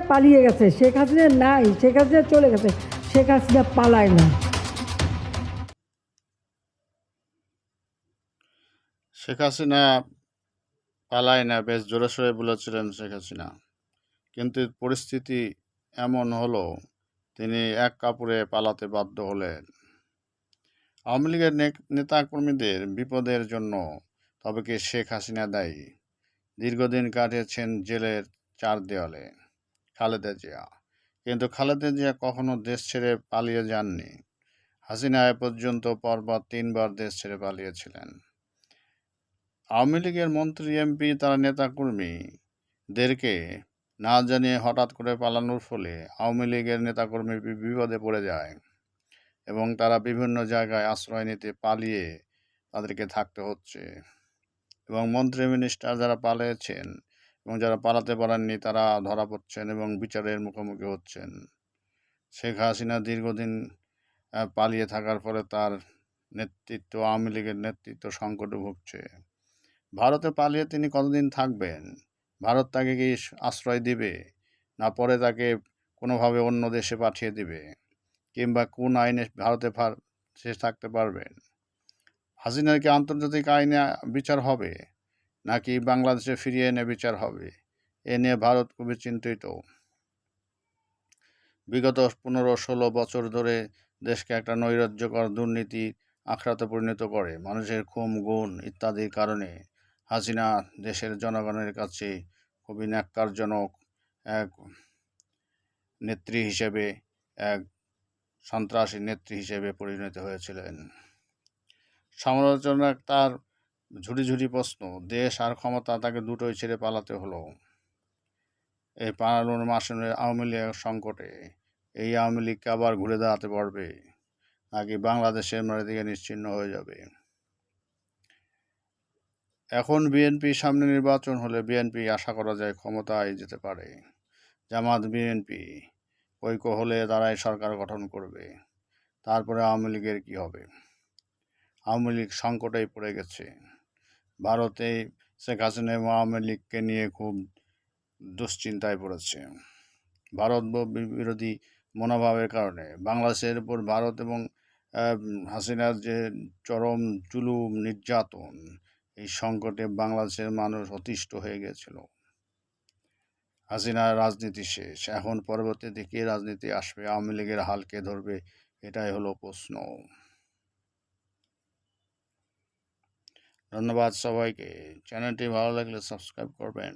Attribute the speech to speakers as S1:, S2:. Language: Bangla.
S1: পালিয়ে গেছে, শেখ হাসিনা নাই, শেখ হাসিনা চলে গেছে, শেখ হাসিনা পালায় না।
S2: শেখ হাসিনা পালায় না, বেশ জোরে সোরে বলেছিলেন শেখ হাসিনা। কিন্তু পরিস্থিতি এমন হলো, তিনি এক কাপড়ে পালাতে বাধ্য হলেন। আওয়ামী লীগের নেতাকর্মীদের বিপদের জন্য তবে কি শেখ হাসিনা দায়ী? দীর্ঘদিন কাটিয়েছেন জেলের চার দেওয়ালে খালেদা জিয়া, কিন্তু খালেদা জিয়া কখনো দেশ ছেড়ে পালিয়ে যাননি। হাসিনা এ পর্যন্ত পরপর 3বার দেশ ছেড়ে পালিয়েছিলেন। আওয়ামী লীগের মন্ত্রী, এমপি, তারা নেতাকর্মীদেরকে না জানিয়ে হঠাৎ করে পালানোর ফলে আওয়ামী লীগের নেতাকর্মী বিপদে পড়ে যায় এবং তারা বিভিন্ন জায়গায় আশ্রয় নিতে পালিয়ে তাদেরকে থাকতে হচ্ছে। এবং মন্ত্রী মিনিস্টার যারা পালিয়েছেন এবং যারা পালাতে পারেননি তারা ধরা পড়ছেন এবং বিচারের মুখোমুখি হচ্ছেন। শেখ হাসিনা দীর্ঘদিন পালিয়ে থাকার ফলে তার নেতৃত্ব, আওয়ামী লীগের নেতৃত্ব সংকটে ভুগছে। ভারতে পালিয়ে তিনি কতদিন থাকবেন? ভারত তাকে কি আশ্রয় দিবে, না পরে তাকে কোনোভাবে অন্য দেশে পাঠিয়ে দিবে, কিংবা কোন আইনে ভারতে সে থাকতে পারবেন? হাসিনার কি আন্তর্জাতিক আইনে বিচার হবে, নাকি বাংলাদেশে ফিরিয়ে এনে বিচার হবে? এ নিয়ে ভারত খুবই চিন্তিত। বিগত 15-16 বছর ধরে দেশকে একটা নৈরাজ্যকর দুর্নীতি আখড়াতে পরিণত করে মানুষের খুন, গুম ইত্যাদির কারণে হাসিনা দেশের জনগণের কাছে খুবই ন্যাক্কারজনক এক নেত্রী হিসেবে, এক সন্ত্রাসী নেত্রী হিসেবে পরিণত হয়েছিলেন। সমালোচনা তার ঝুড়ি ঝুড়ি প্রশ্ন, দেশ আর ক্ষমতা, তাকে দুটোই ছেড়ে পালাতে হলো। এই পালানোর মাসে আওয়ামী লীগ সংকটে, এই আওয়ামী লীগকে আবার ঘুরে দাঁড়াতে পারবে, নাকি বাংলাদেশের দিকে নিশ্চিহ্ন হয়ে যাবে? এখন বিএনপি, সামনে নির্বাচন হলে বিএনপি আশা করা যায় ক্ষমতায় যেতে পারে। জামাত, বিএনপি ঐক্য হলে তারাই সরকার গঠন করবে। তারপরে আওয়ামী লীগের কী হবে? আওয়ামী লীগ সংকটেই পড়ে গেছে। ভারতে শেখ হাসিনা এবং আওয়ামী লীগকে নিয়ে খুব দুশ্চিন্তায় পড়েছে। ভারত বিরোধী মনোভাবের কারণে বাংলাদেশের উপর ভারত এবং হাসিনার যে চরম জুলুম, নির্যাতন, এই সংকটে বাংলাদেশের মানুষ অতিষ্ঠ হয়ে গেছিল। হাসিনার রাজনীতি শেষ, এখন পরবর্তীতে কে রাজনীতি আসবে, আওয়ামী লীগের হাল কে ধরবে, এটাই হলো প্রশ্ন। ধন্যবাদ সবাইকে। চ্যানেলটি ভালো লাগলে সাবস্ক্রাইব করবেন।